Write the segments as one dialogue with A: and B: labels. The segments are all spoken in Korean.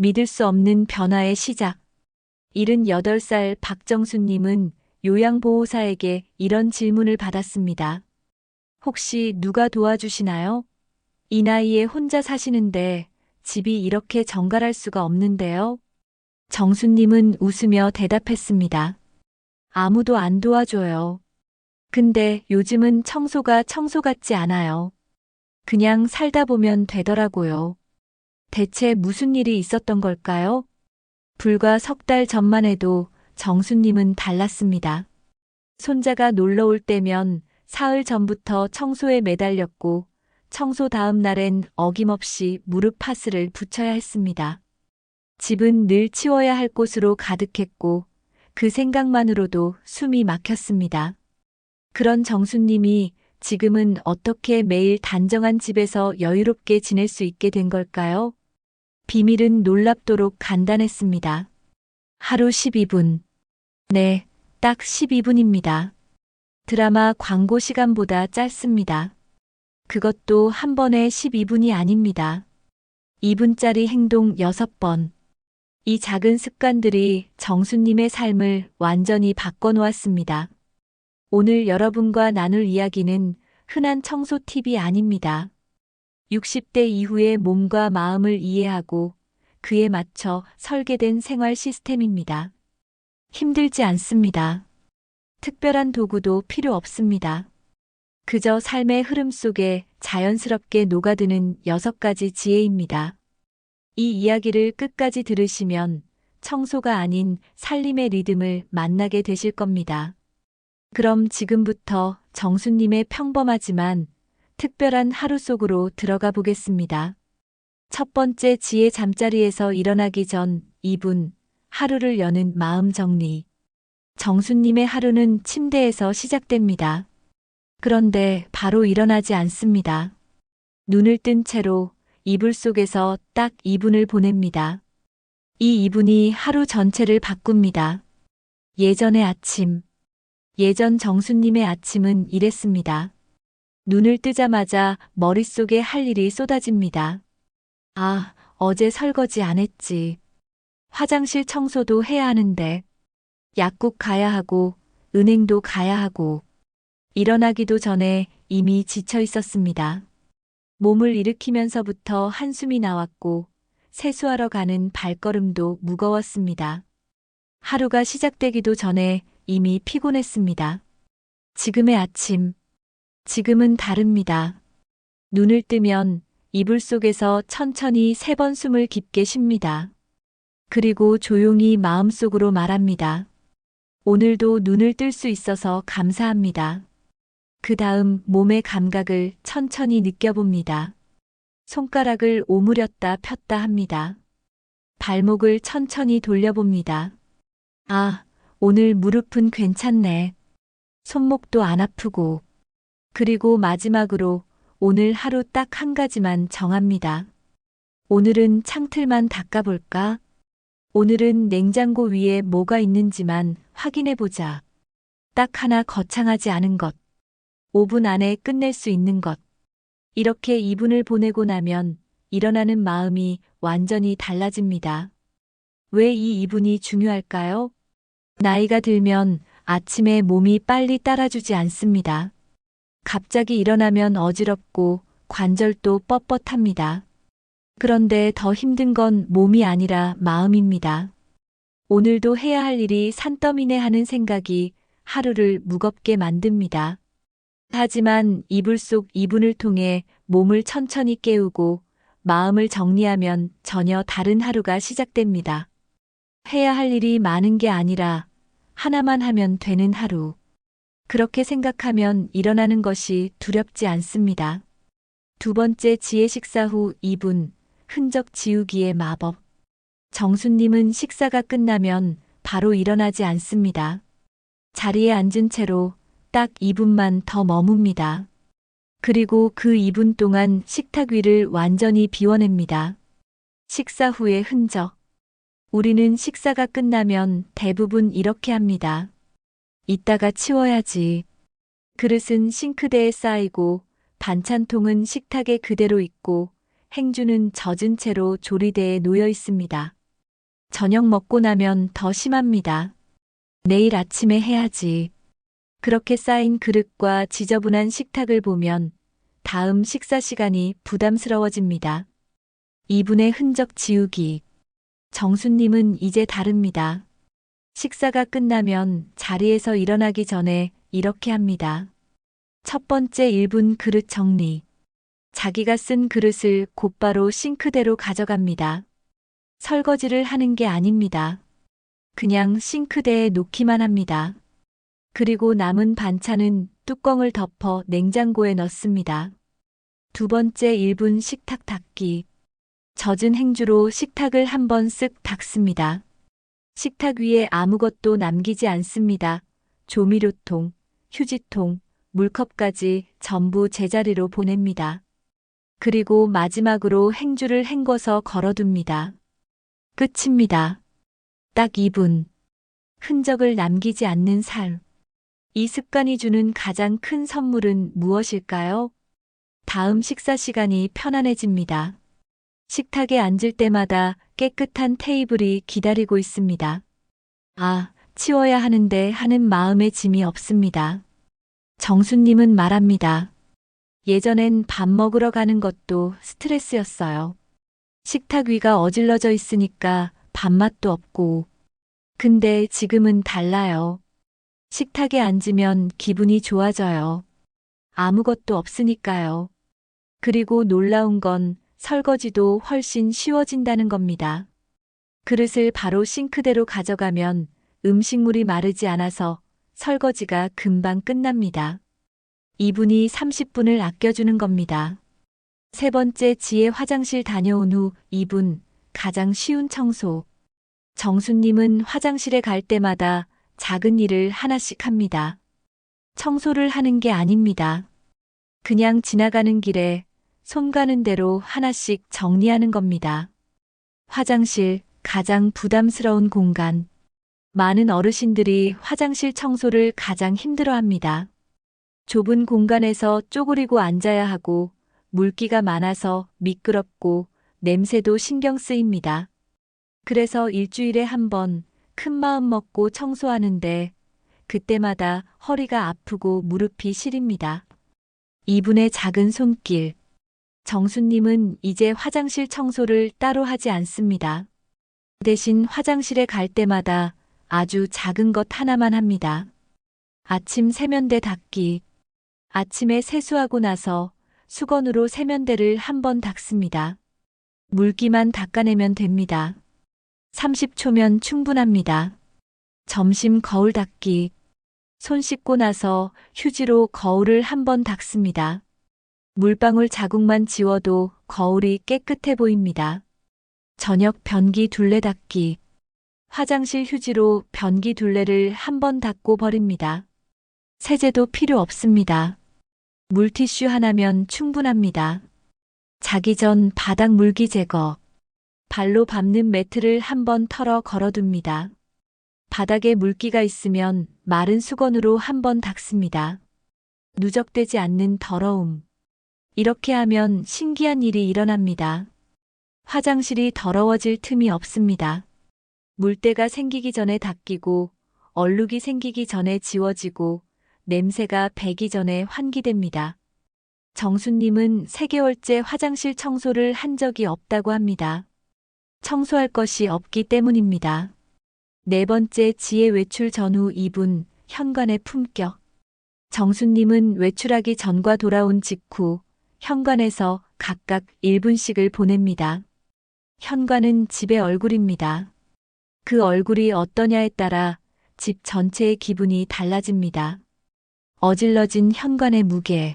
A: 믿을 수 없는 변화의 시작. 78살 박정수님은 요양보호사에게 이런 질문을 받았습니다. 혹시 누가 도와주시나요? 이 나이에 혼자 사시는데 집이 이렇게 정갈할 수가 없는데요. 정수님은 웃으며 대답했습니다. 아무도 안 도와줘요. 근데 요즘은 청소가 청소 같지 않아요. 그냥 살다 보면 되더라고요. 대체 무슨 일이 있었던 걸까요? 불과 석 달 전만 해도 정수님은 달랐습니다. 손자가 놀러 올 때면 사흘 전부터 청소에 매달렸고 청소 다음 날엔 어김없이 무릎 파스를 붙여야 했습니다. 집은 늘 치워야 할 곳으로 가득했고 그 생각만으로도 숨이 막혔습니다. 그런 정수님이 지금은 어떻게 매일 단정한 집에서 여유롭게 지낼 수 있게 된 걸까요? 비밀은 놀랍도록 간단했습니다. 하루 12분. 네, 딱 12분입니다. 드라마 광고 시간보다 짧습니다. 그것도 한 번에 12분이 아닙니다. 2분짜리 행동 6번. 이 작은 습관들이 정수님의 삶을 완전히 바꿔놓았습니다. 오늘 여러분과 나눌 이야기는 흔한 청소 팁이 아닙니다. 60대 이후의 몸과 마음을 이해하고 그에 맞춰 설계된 생활 시스템입니다. 힘들지 않습니다. 특별한 도구도 필요 없습니다. 그저 삶의 흐름 속에 자연스럽게 녹아드는 6가지 지혜입니다. 이 이야기를 끝까지 들으시면 청소가 아닌 살림의 리듬을 만나게 되실 겁니다. 그럼 지금부터 정수님의 평범하지만 특별한 하루 속으로 들어가 보겠습니다. 첫 번째 지혜 잠자리에서 일어나기 전 2분, 하루를 여는 마음 정리. 정수님의 하루는 침대에서 시작됩니다. 그런데 바로 일어나지 않습니다. 눈을 뜬 채로 이불 속에서 딱 2분을 보냅니다. 이 2분이 하루 전체를 바꿉니다. 예전의 아침. 예전 정수님의 아침은 이랬습니다. 눈을 뜨자마자 머릿속에 할 일이 쏟아집니다. 아, 어제 설거지 안 했지. 화장실 청소도 해야 하는데. 약국 가야 하고, 은행도 가야 하고. 일어나기도 전에 이미 지쳐 있었습니다. 몸을 일으키면서부터 한숨이 나왔고, 세수하러 가는 발걸음도 무거웠습니다. 하루가 시작되기도 전에 이미 피곤했습니다. 지금의 아침. 지금은 다릅니다. 눈을 뜨면 이불 속에서 천천히 3번 숨을 깊게 쉽니다. 그리고 조용히 마음속으로 말합니다. 오늘도 눈을 뜰 수 있어서 감사합니다. 그 다음 몸의 감각을 천천히 느껴봅니다. 손가락을 오므렸다 폈다 합니다. 발목을 천천히 돌려봅니다. 아, 오늘 무릎은 괜찮네. 손목도 안 아프고. 그리고 마지막으로 오늘 하루 딱 한 가지만 정합니다. 오늘은 창틀만 닦아볼까? 오늘은 냉장고 위에 뭐가 있는지만 확인해보자. 딱 하나 거창하지 않은 것. 5분 안에 끝낼 수 있는 것. 이렇게 2분을 보내고 나면 일어나는 마음이 완전히 달라집니다. 왜 이 2분이 중요할까요? 나이가 들면 아침에 몸이 빨리 따라주지 않습니다. 갑자기 일어나면 어지럽고 관절도 뻣뻣합니다. 그런데 더 힘든 건 몸이 아니라 마음입니다. 오늘도 해야 할 일이 산더미네 하는 생각이 하루를 무겁게 만듭니다. 하지만 이불 속 2분을 통해 몸을 천천히 깨우고 마음을 정리하면 전혀 다른 하루가 시작됩니다. 해야 할 일이 많은 게 아니라 하나만 하면 되는 하루. 그렇게 생각하면 일어나는 것이 두렵지 않습니다. 두 번째 지혜 식사 후 2분, 흔적 지우기의 마법. 정수님은 식사가 끝나면 바로 일어나지 않습니다. 자리에 앉은 채로 딱 2분만 더 머뭅니다. 그리고 그 2분 동안 식탁 위를 완전히 비워냅니다. 식사 후의 흔적. 우리는 식사가 끝나면 대부분 이렇게 합니다. 이따가 치워야지. 그릇은 싱크대에 쌓이고 반찬통은 식탁에 그대로 있고 행주는 젖은 채로 조리대에 놓여 있습니다. 저녁 먹고 나면 더 심합니다. 내일 아침에 해야지. 그렇게 쌓인 그릇과 지저분한 식탁을 보면 다음 식사 시간이 부담스러워집니다. 이분의 흔적 지우기. 정수님은 이제 다릅니다. 식사가 끝나면 자리에서 일어나기 전에 이렇게 합니다. 첫 번째 1분 그릇 정리. 자기가 쓴 그릇을 곧바로 싱크대로 가져갑니다. 설거지를 하는 게 아닙니다. 그냥 싱크대에 놓기만 합니다. 그리고 남은 반찬은 뚜껑을 덮어 냉장고에 넣습니다. 두 번째 1분 식탁 닦기. 젖은 행주로 식탁을 한번 쓱 닦습니다. 식탁 위에 아무것도 남기지 않습니다. 조미료통, 휴지통, 물컵까지 전부 제자리로 보냅니다. 그리고 마지막으로 행주를 헹궈서 걸어둡니다. 끝입니다. 딱 2분. 흔적을 남기지 않는 삶. 이 습관이 주는 가장 큰 선물은 무엇일까요? 다음 식사 시간이 편안해집니다. 식탁에 앉을 때마다 깨끗한 테이블이 기다리고 있습니다. 아, 치워야 하는데 하는 마음의 짐이 없습니다. 정수님은 말합니다. 예전엔 밥 먹으러 가는 것도 스트레스였어요. 식탁 위가 어질러져 있으니까 밥맛도 없고. 근데 지금은 달라요. 식탁에 앉으면 기분이 좋아져요. 아무것도 없으니까요. 그리고 놀라운 건 설거지도 훨씬 쉬워진다는 겁니다. 그릇을 바로 싱크대로 가져가면 음식물이 마르지 않아서 설거지가 금방 끝납니다. 이분이 30분을 아껴주는 겁니다. 세 번째 지혜 화장실 다녀온 후 2분, 가장 쉬운 청소. 정수님은 화장실에 갈 때마다 작은 일을 하나씩 합니다. 청소를 하는 게 아닙니다. 그냥 지나가는 길에 손 가는 대로 하나씩 정리하는 겁니다. 화장실, 가장 부담스러운 공간. 많은 어르신들이 화장실 청소를 가장 힘들어합니다. 좁은 공간에서 쪼그리고 앉아야 하고 물기가 많아서 미끄럽고 냄새도 신경 쓰입니다. 그래서 일주일에 한 번 큰 마음 먹고 청소하는데 그때마다 허리가 아프고 무릎이 시립니다. 이분의 작은 손길. 정수님은 이제 화장실 청소를 따로 하지 않습니다. 대신 화장실에 갈 때마다 아주 작은 것 하나만 합니다. 아침 세면대 닦기. 아침에 세수하고 나서 수건으로 세면대를 한번 닦습니다. 물기만 닦아내면 됩니다. 30초면 충분합니다. 점심 거울 닦기. 손 씻고 나서 휴지로 거울을 한번 닦습니다. 물방울 자국만 지워도 거울이 깨끗해 보입니다. 저녁 변기 둘레 닦기. 화장실 휴지로 변기 둘레를 한번 닦고 버립니다. 세제도 필요 없습니다. 물티슈 하나면 충분합니다. 자기 전 바닥 물기 제거. 발로 밟는 매트를 한번 털어 걸어둡니다. 바닥에 물기가 있으면 마른 수건으로 한번 닦습니다. 누적되지 않는 더러움. 이렇게 하면 신기한 일이 일어납니다. 화장실이 더러워질 틈이 없습니다. 물때가 생기기 전에 닦이고 얼룩이 생기기 전에 지워지고 냄새가 배기 전에 환기됩니다. 정수님은 3개월째 화장실 청소를 한 적이 없다고 합니다. 청소할 것이 없기 때문입니다. 네 번째 지혜 외출 전후 2분, 현관의 품격. 정수님은 외출하기 전과 돌아온 직후 현관에서 각각 1분씩을 보냅니다. 현관은 집의 얼굴입니다. 그 얼굴이 어떠냐에 따라 집 전체의 기분이 달라집니다. 어질러진 현관의 무게.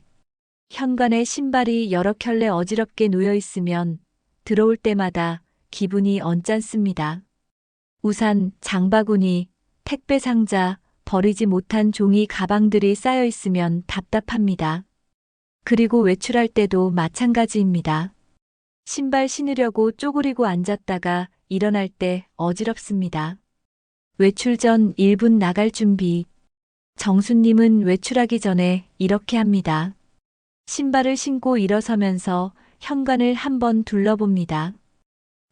A: 현관에 신발이 여러 켤레 어지럽게 놓여 있으면 들어올 때마다 기분이 언짢습니다. 우산, 장바구니, 택배 상자, 버리지 못한 종이 가방들이 쌓여 있으면 답답합니다. 그리고 외출할 때도 마찬가지입니다. 신발 신으려고 쪼그리고 앉았다가 일어날 때 어지럽습니다. 외출 전 1분 나갈 준비. 정수님은 외출하기 전에 이렇게 합니다. 신발을 신고 일어서면서 현관을 한번 둘러봅니다.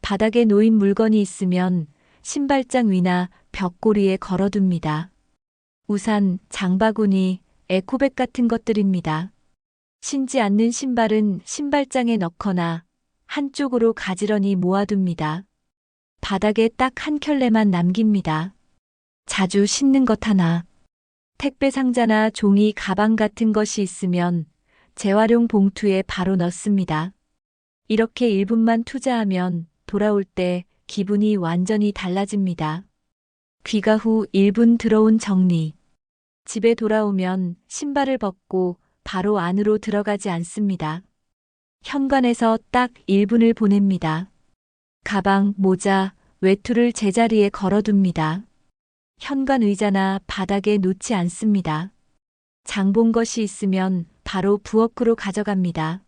A: 바닥에 놓인 물건이 있으면 신발장 위나 벽고리에 걸어둡니다. 우산, 장바구니, 에코백 같은 것들입니다. 신지 않는 신발은 신발장에 넣거나 한쪽으로 가지런히 모아둡니다. 바닥에 딱 한 켤레만 남깁니다. 자주 신는 것 하나. 택배 상자나 종이 가방 같은 것이 있으면 재활용 봉투에 바로 넣습니다. 이렇게 1분만 투자하면 돌아올 때 기분이 완전히 달라집니다. 귀가 후 1분 들어온 정리. 집에 돌아오면 신발을 벗고 바로 안으로 들어가지 않습니다. 현관에서 딱 1분을 보냅니다. 가방, 모자, 외투를 제자리에 걸어둡니다. 현관 의자나 바닥에 놓지 않습니다. 장 본 것이 있으면 바로 부엌으로 가져갑니다.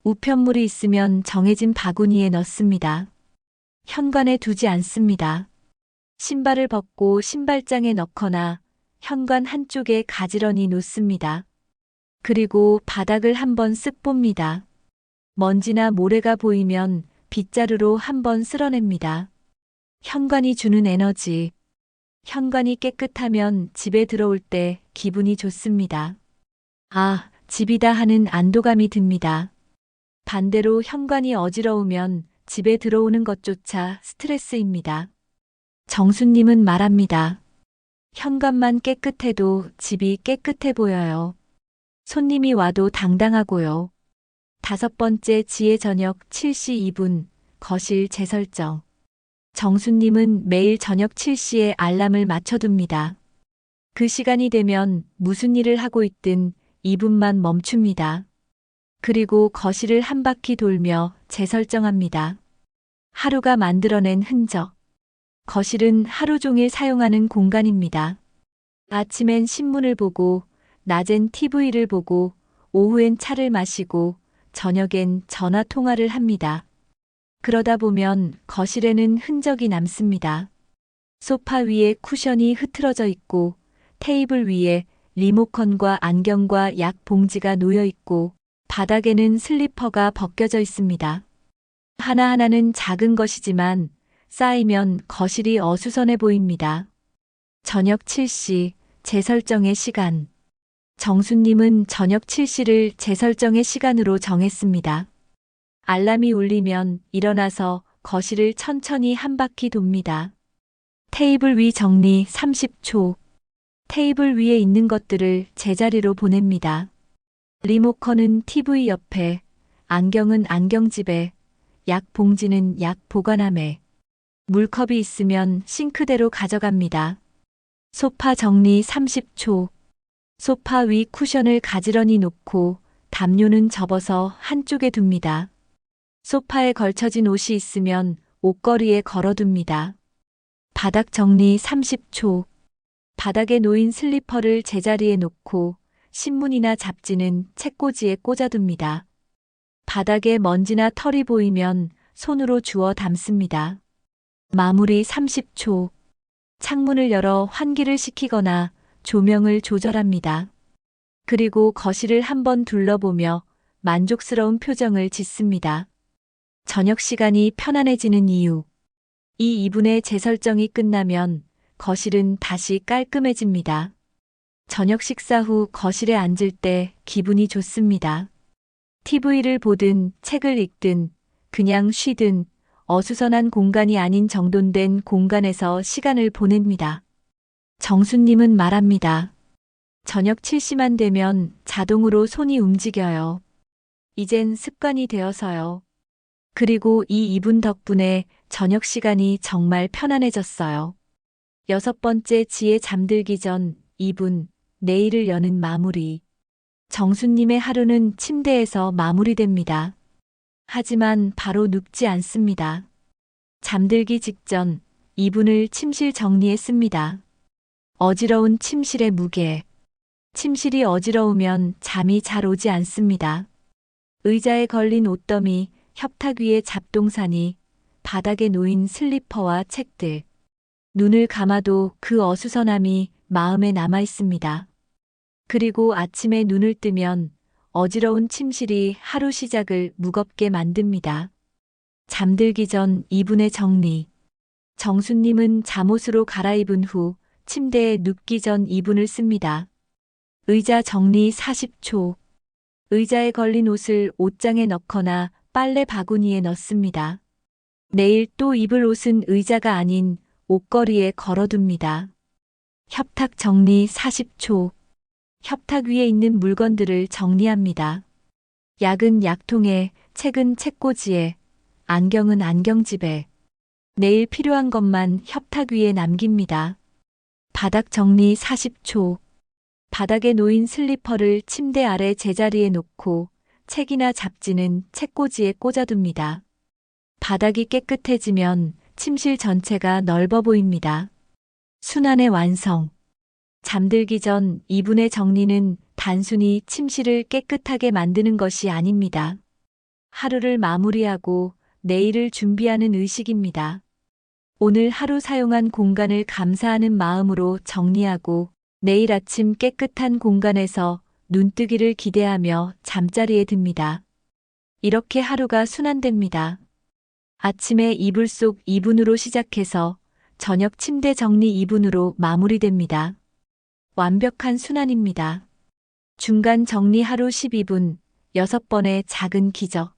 A: 우편물이 있으면 정해진 바구니에 넣습니다. 현관에 두지 않습니다. 신발을 벗고 신발장에 넣거나 현관 한쪽에 가지런히 놓습니다. 그리고 바닥을 한번 쓱 봅니다. 먼지나 모래가 보이면 빗자루로 한번 쓸어냅니다. 현관이 주는 에너지. 현관이 깨끗하면 집에 들어올 때 기분이 좋습니다. 아, 집이다 하는 안도감이 듭니다. 반대로 현관이 어지러우면 집에 들어오는 것조차 스트레스입니다. 정수님은 말합니다. 현관만 깨끗해도 집이 깨끗해 보여요. 손님이 와도 당당하고요. 5번째 지혜 저녁 7시 2분 거실 재설정. 정수님은 매일 저녁 7시에 알람을 맞춰둡니다. 그 시간이 되면 무슨 일을 하고 있든 2분만 멈춥니다. 그리고 거실을 한 바퀴 돌며 재설정합니다. 하루가 만들어낸 흔적. 거실은 하루 종일 사용하는 공간입니다. 아침엔 신문을 보고, 낮엔 TV를 보고, 오후엔 차를 마시고, 저녁엔 전화 통화를 합니다. 그러다 보면 거실에는 흔적이 남습니다. 소파 위에 쿠션이 흐트러져 있고, 테이블 위에 리모컨과 안경과 약 봉지가 놓여 있고, 바닥에는 슬리퍼가 벗겨져 있습니다. 하나하나는 작은 것이지만 쌓이면 거실이 어수선해 보입니다. 저녁 7시 재설정의 시간. 정수님은 저녁 7시를 재설정의 시간으로 정했습니다. 알람이 울리면 일어나서 거실을 천천히 한 바퀴 돕니다. 테이블 위 정리 30초. 테이블 위에 있는 것들을 제자리로 보냅니다. 리모컨은 TV 옆에, 안경은 안경집에, 약 봉지는 약 보관함에, 물컵이 있으면 싱크대로 가져갑니다. 소파 정리 30초. 소파 위 쿠션을 가지런히 놓고 담요는 접어서 한쪽에 둡니다. 소파에 걸쳐진 옷이 있으면 옷걸이에 걸어둡니다. 바닥 정리 30초. 바닥에 놓인 슬리퍼를 제자리에 놓고 신문이나 잡지는 책꽂이에 꽂아둡니다. 바닥에 먼지나 털이 보이면 손으로 주워 담습니다. 마무리 30초. 창문을 열어 환기를 시키거나 조명을 조절합니다. 그리고 거실을 한번 둘러보며 만족스러운 표정을 짓습니다. 저녁 시간이 편안해지는 이유. 이 2분의 재설정이 끝나면 거실은 다시 깔끔해집니다. 저녁 식사 후 거실에 앉을 때 기분이 좋습니다. TV를 보든 책을 읽든 그냥 쉬든 어수선한 공간이 아닌 정돈된 공간에서 시간을 보냅니다. 정수님은 말합니다. 저녁 7시만 되면 자동으로 손이 움직여요. 이젠 습관이 되어서요. 그리고 이 2분 덕분에 저녁 시간이 정말 편안해졌어요. 6번째 지혜 잠들기 전 2분, 내일을 여는 마무리. 정수님의 하루는 침대에서 마무리됩니다. 하지만 바로 눕지 않습니다. 잠들기 직전 2분을 침실 정리했습니다. 어지러운 침실의 무게. 침실이 어지러우면 잠이 잘 오지 않습니다. 의자에 걸린 옷더미, 협탁 위의 잡동사니, 바닥에 놓인 슬리퍼와 책들. 눈을 감아도 그 어수선함이 마음에 남아 있습니다. 그리고 아침에 눈을 뜨면 어지러운 침실이 하루 시작을 무겁게 만듭니다. 잠들기 전 이분의 정리. 정수님은 잠옷으로 갈아입은 후 침대에 눕기 전 이분을 씁니다. 의자 정리 40초. 의자에 걸린 옷을 옷장에 넣거나 빨래 바구니에 넣습니다. 내일 또 입을 옷은 의자가 아닌 옷걸이에 걸어둡니다. 협탁 정리 40초. 협탁 위에 있는 물건들을 정리합니다. 약은 약통에, 책은 책꽂이에, 안경은 안경집에. 내일 필요한 것만 협탁 위에 남깁니다. 바닥 정리 40초. 바닥에 놓인 슬리퍼를 침대 아래 제자리에 놓고 책이나 잡지는 책꽂이에 꽂아둡니다. 바닥이 깨끗해지면 침실 전체가 넓어 보입니다. 순환의 완성. 잠들기 전 이분의 정리는 단순히 침실을 깨끗하게 만드는 것이 아닙니다. 하루를 마무리하고 내일을 준비하는 의식입니다. 오늘 하루 사용한 공간을 감사하는 마음으로 정리하고 내일 아침 깨끗한 공간에서 눈뜨기를 기대하며 잠자리에 듭니다. 이렇게 하루가 순환됩니다. 아침에 이불 속 2분으로 시작해서 저녁 침대 정리 2분으로 마무리됩니다. 완벽한 순환입니다. 중간 정리 하루 12분, 6번의 작은 기적.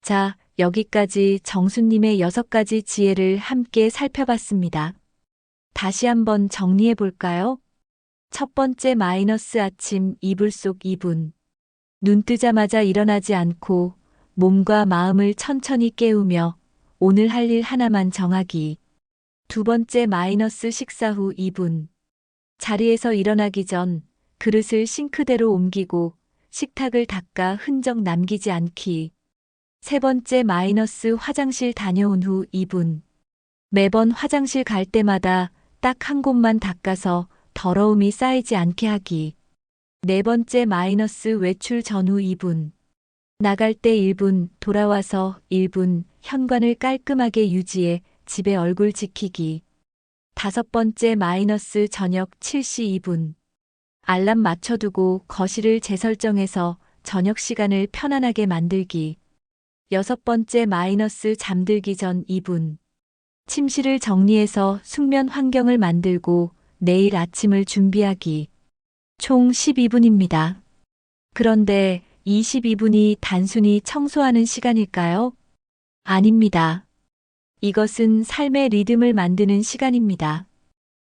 A: 자, 여기까지 정수님의 6가지 지혜를 함께 살펴봤습니다. 다시 한번 정리해 볼까요? 첫 번째 마이너스 아침 이불 속 2분. 눈 뜨자마자 일어나지 않고 몸과 마음을 천천히 깨우며 오늘 할 일 하나만 정하기. 두 번째 마이너스 식사 후 2분. 자리에서 일어나기 전 그릇을 싱크대로 옮기고 식탁을 닦아 흔적 남기지 않기. 세 번째 마이너스 화장실 다녀온 후 2분. 매번 화장실 갈 때마다 딱 한 곳만 닦아서 더러움이 쌓이지 않게 하기. 네 번째 마이너스 외출 전후 2분. 나갈 때 1분, 돌아와서 1분, 현관을 깔끔하게 유지해 집에 얼굴 지키기. 다섯 번째 마이너스 저녁 7시 2분. 알람 맞춰두고 거실을 재설정해서 저녁 시간을 편안하게 만들기. 여섯 번째 마이너스 잠들기 전 2분. 침실을 정리해서 숙면 환경을 만들고 내일 아침을 준비하기. 총 12분입니다. 그런데 22분이 단순히 청소하는 시간일까요? 아닙니다. 이것은 삶의 리듬을 만드는 시간입니다.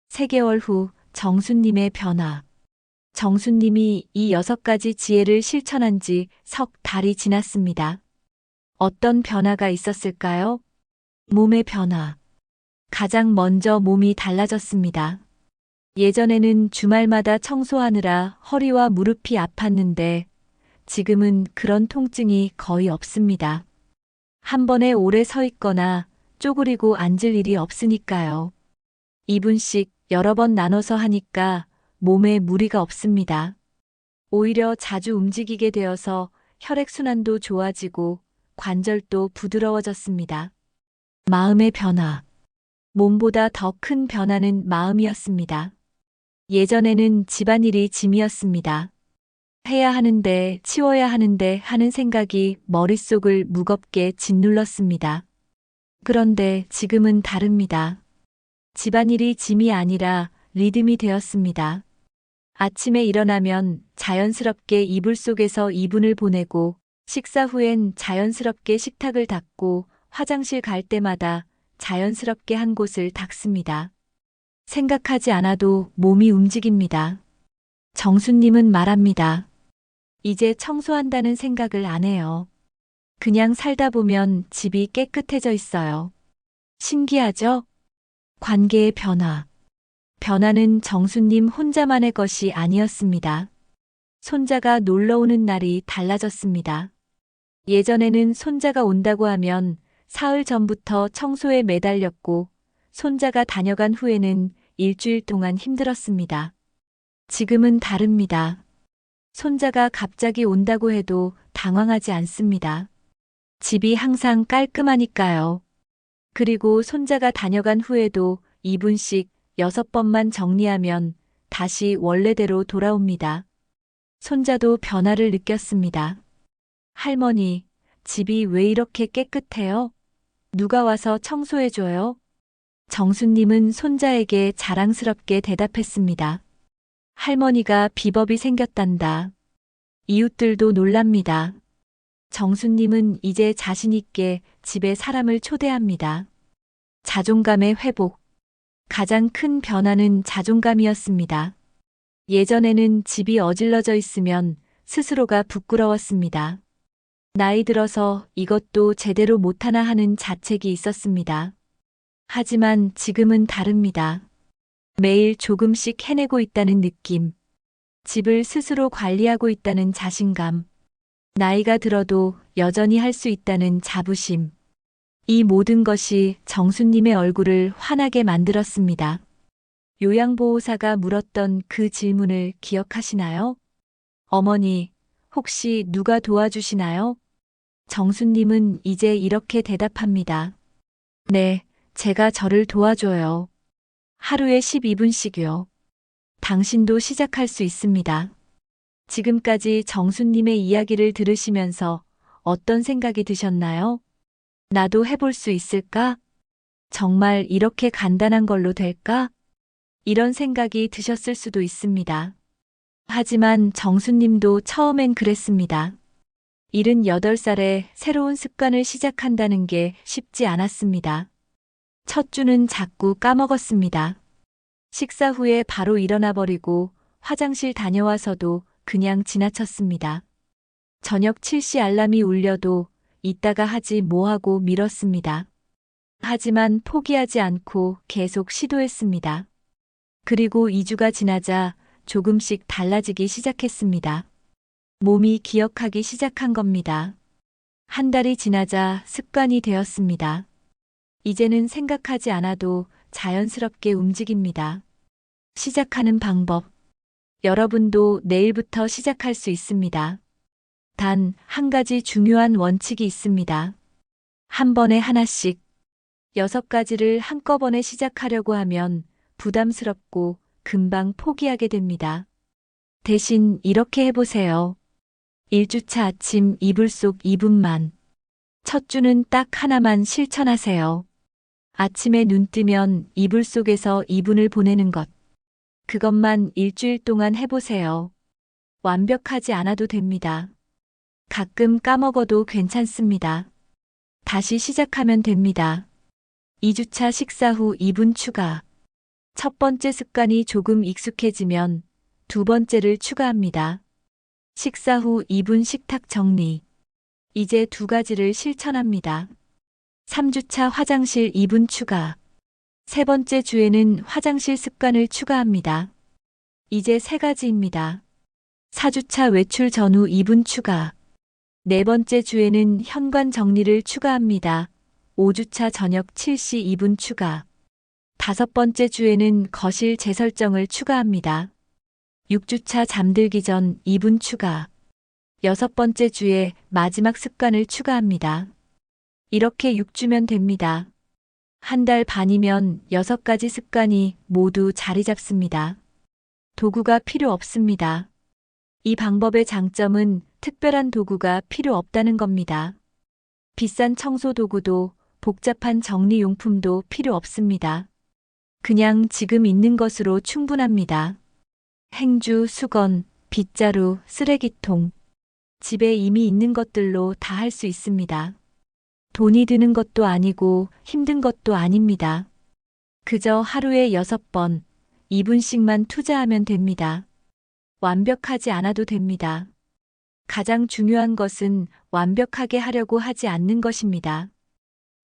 A: 3개월 후 정수님의 변화. 정수님이 이 6가지 지혜를 실천한 지 석 달이 지났습니다. 어떤 변화가 있었을까요? 몸의 변화. 가장 먼저 몸이 달라졌습니다. 예전에는 주말마다 청소하느라 허리와 무릎이 아팠는데 지금은 그런 통증이 거의 없습니다. 한 번에 오래 서 있거나 쪼그리고 앉을 일이 없으니까요. 2분씩 여러 번 나눠서 하니까 몸에 무리가 없습니다. 오히려 자주 움직이게 되어서 혈액순환도 좋아지고 관절도 부드러워졌습니다. 마음의 변화. 몸보다 더 큰 변화는 마음이었습니다. 예전에는 집안일이 짐이었습니다. 해야 하는데, 치워야 하는데 하는 생각이 머릿속을 무겁게 짓눌렀습니다. 그런데 지금은 다릅니다. 집안일이 짐이 아니라 리듬이 되었습니다. 아침에 일어나면 자연스럽게 이불 속에서 2분을 보내고 식사 후엔 자연스럽게 식탁을 닦고 화장실 갈 때마다 자연스럽게 한 곳을 닦습니다. 생각하지 않아도 몸이 움직입니다. 정수님은 말합니다. 이제 청소한다는 생각을 안 해요. 그냥 살다 보면 집이 깨끗해져 있어요. 신기하죠? 관계의 변화. 변화는 정수님 혼자만의 것이 아니었습니다. 손자가 놀러 오는 날이 달라졌습니다. 예전에는 손자가 온다고 하면 사흘 전부터 청소에 매달렸고 손자가 다녀간 후에는 일주일 동안 힘들었습니다. 지금은 다릅니다. 손자가 갑자기 온다고 해도 당황하지 않습니다. 집이 항상 깔끔하니까요. 그리고 손자가 다녀간 후에도 2분씩 6번만 정리하면 다시 원래대로 돌아옵니다. 손자도 변화를 느꼈습니다. 할머니, 집이 왜 이렇게 깨끗해요? 누가 와서 청소해줘요? 정수님은 손자에게 자랑스럽게 대답했습니다. 할머니가 비법이 생겼단다. 이웃들도 놀랍니다. 정수님은 이제 자신있게 집에 사람을 초대합니다. 자존감의 회복. 가장 큰 변화는 자존감이었습니다. 예전에는 집이 어질러져 있으면 스스로가 부끄러웠습니다. 나이 들어서 이것도 제대로 못하나 하는 자책이 있었습니다. 하지만 지금은 다릅니다. 매일 조금씩 해내고 있다는 느낌. 집을 스스로 관리하고 있다는 자신감. 나이가 들어도 여전히 할 수 있다는 자부심. 이 모든 것이 정수님의 얼굴을 환하게 만들었습니다. 요양보호사가 물었던 그 질문을 기억하시나요? 어머니, 혹시 누가 도와주시나요? 정수님은 이제 이렇게 대답합니다. 네, 제가 저를 도와줘요. 하루에 12분씩요. 당신도 시작할 수 있습니다. 지금까지 정수님의 이야기를 들으시면서 어떤 생각이 드셨나요? 나도 해볼 수 있을까? 정말 이렇게 간단한 걸로 될까? 이런 생각이 드셨을 수도 있습니다. 하지만 정수님도 처음엔 그랬습니다. 78살에 새로운 습관을 시작한다는 게 쉽지 않았습니다. 첫 주는 자꾸 까먹었습니다. 식사 후에 바로 일어나 버리고 화장실 다녀와서도 그냥 지나쳤습니다. 저녁 7시 알람이 울려도 이따가 하지 뭐하고 미뤘습니다. 하지만 포기하지 않고 계속 시도했습니다. 그리고 2주가 지나자 조금씩 달라지기 시작했습니다. 몸이 기억하기 시작한 겁니다. 한 달이 지나자 습관이 되었습니다. 이제는 생각하지 않아도 자연스럽게 움직입니다. 시작하는 방법. 여러분도 내일부터 시작할 수 있습니다. 단 한 가지 중요한 원칙이 있습니다. 한 번에 하나씩. 6가지를 한꺼번에 시작하려고 하면 부담스럽고 금방 포기하게 됩니다. 대신 이렇게 해보세요. 1주차 아침 이불 속 2분만. 첫 주는 딱 하나만 실천하세요. 아침에 눈 뜨면 이불 속에서 2분을 보내는 것. 그것만 일주일 동안 해보세요. 완벽하지 않아도 됩니다. 가끔 까먹어도 괜찮습니다. 다시 시작하면 됩니다. 2주차 식사 후 2분 추가. 첫 번째 습관이 조금 익숙해지면 두 번째를 추가합니다. 식사 후 2분 식탁 정리. 이제 2가지를 실천합니다. 3주차 화장실 2분 추가. 세 번째 주에는 화장실 습관을 추가합니다. 이제 3가지입니다. 4주차 외출 전후 2분 추가. 네 번째 주에는 현관 정리를 추가합니다. 5주차 저녁 7시 2분 추가. 5번째 주에는 거실 재설정을 추가합니다. 6주차 잠들기 전 2분 추가. 6번째 주에 마지막 습관을 추가합니다. 이렇게 6주면 됩니다. 한 달 반이면 6가지 습관이 모두 자리 잡습니다. 도구가 필요 없습니다. 이 방법의 장점은 특별한 도구가 필요 없다는 겁니다. 비싼 청소 도구도 복잡한 정리용품도 필요 없습니다. 그냥 지금 있는 것으로 충분합니다. 행주, 수건, 빗자루, 쓰레기통. 집에 이미 있는 것들로 다 할 수 있습니다. 돈이 드는 것도 아니고 힘든 것도 아닙니다. 그저 하루에 6번, 2분씩만 투자하면 됩니다. 완벽하지 않아도 됩니다. 가장 중요한 것은 완벽하게 하려고 하지 않는 것입니다.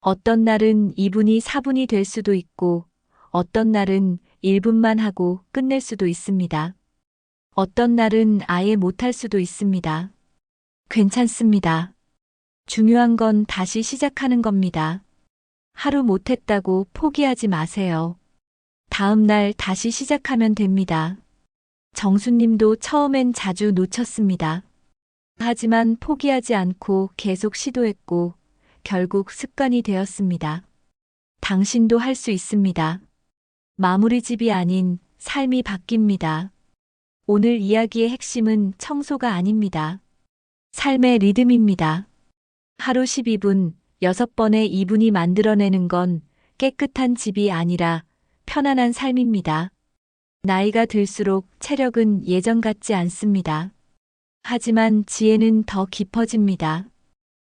A: 어떤 날은 2분이 4분이 될 수도 있고, 어떤 날은 1분만 하고 끝낼 수도 있습니다. 어떤 날은 아예 못할 수도 있습니다. 괜찮습니다. 중요한 건 다시 시작하는 겁니다. 하루 못했다고 포기하지 마세요. 다음 날 다시 시작하면 됩니다. 정수님도 처음엔 자주 놓쳤습니다. 하지만 포기하지 않고 계속 시도했고 결국 습관이 되었습니다. 당신도 할 수 있습니다. 마무리집이 아닌 삶이 바뀝니다. 오늘 이야기의 핵심은 청소가 아닙니다. 삶의 리듬입니다. 하루 12분, 6번의 2분이 만들어내는 건 깨끗한 집이 아니라 편안한 삶입니다. 나이가 들수록 체력은 예전 같지 않습니다. 하지만 지혜는 더 깊어집니다.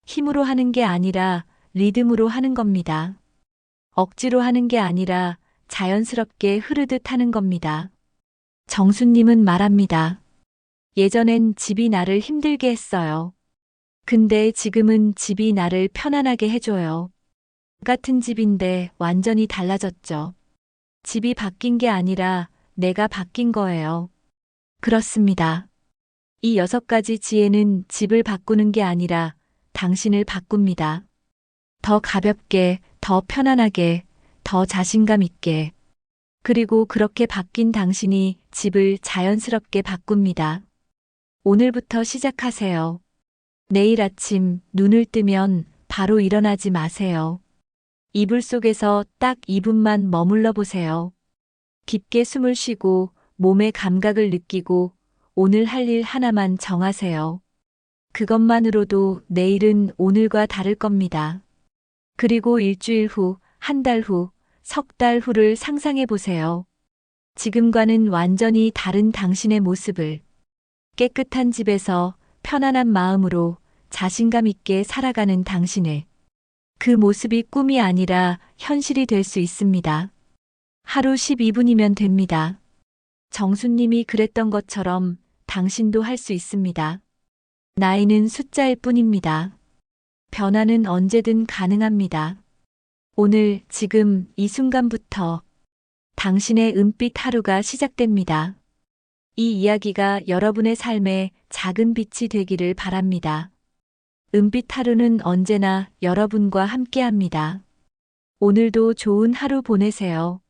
A: 힘으로 하는 게 아니라 리듬으로 하는 겁니다. 억지로 하는 게 아니라 자연스럽게 흐르듯 하는 겁니다. 정수님은 말합니다. 예전엔 집이 나를 힘들게 했어요. 근데 지금은 집이 나를 편안하게 해줘요. 같은 집인데 완전히 달라졌죠. 집이 바뀐 게 아니라 내가 바뀐 거예요. 그렇습니다. 이 6가지 지혜는 집을 바꾸는 게 아니라 당신을 바꿉니다. 더 가볍게, 더 편안하게, 더 자신감 있게. 그리고 그렇게 바뀐 당신이 집을 자연스럽게 바꿉니다. 오늘부터 시작하세요. 내일 아침 눈을 뜨면 바로 일어나지 마세요. 이불 속에서 딱 2분만 머물러 보세요. 깊게 숨을 쉬고 몸의 감각을 느끼고 오늘 할 일 하나만 정하세요. 그것만으로도 내일은 오늘과 다를 겁니다. 그리고 일주일 후, 한 달 후, 석 달 후를 상상해 보세요. 지금과는 완전히 다른 당신의 모습을 깨끗한 집에서 편안한 마음으로 자신감 있게 살아가는 당신을 그 모습이 꿈이 아니라 현실이 될 수 있습니다. 하루 12분이면 됩니다. 정수님이 그랬던 것처럼 당신도 할 수 있습니다. 나이는 숫자일 뿐입니다. 변화는 언제든 가능합니다. 오늘, 지금, 이 순간부터 당신의 은빛 하루가 시작됩니다. 이 이야기가 여러분의 삶에 작은 빛이 되기를 바랍니다. 은빛 하루는 언제나 여러분과 함께합니다. 오늘도 좋은 하루 보내세요.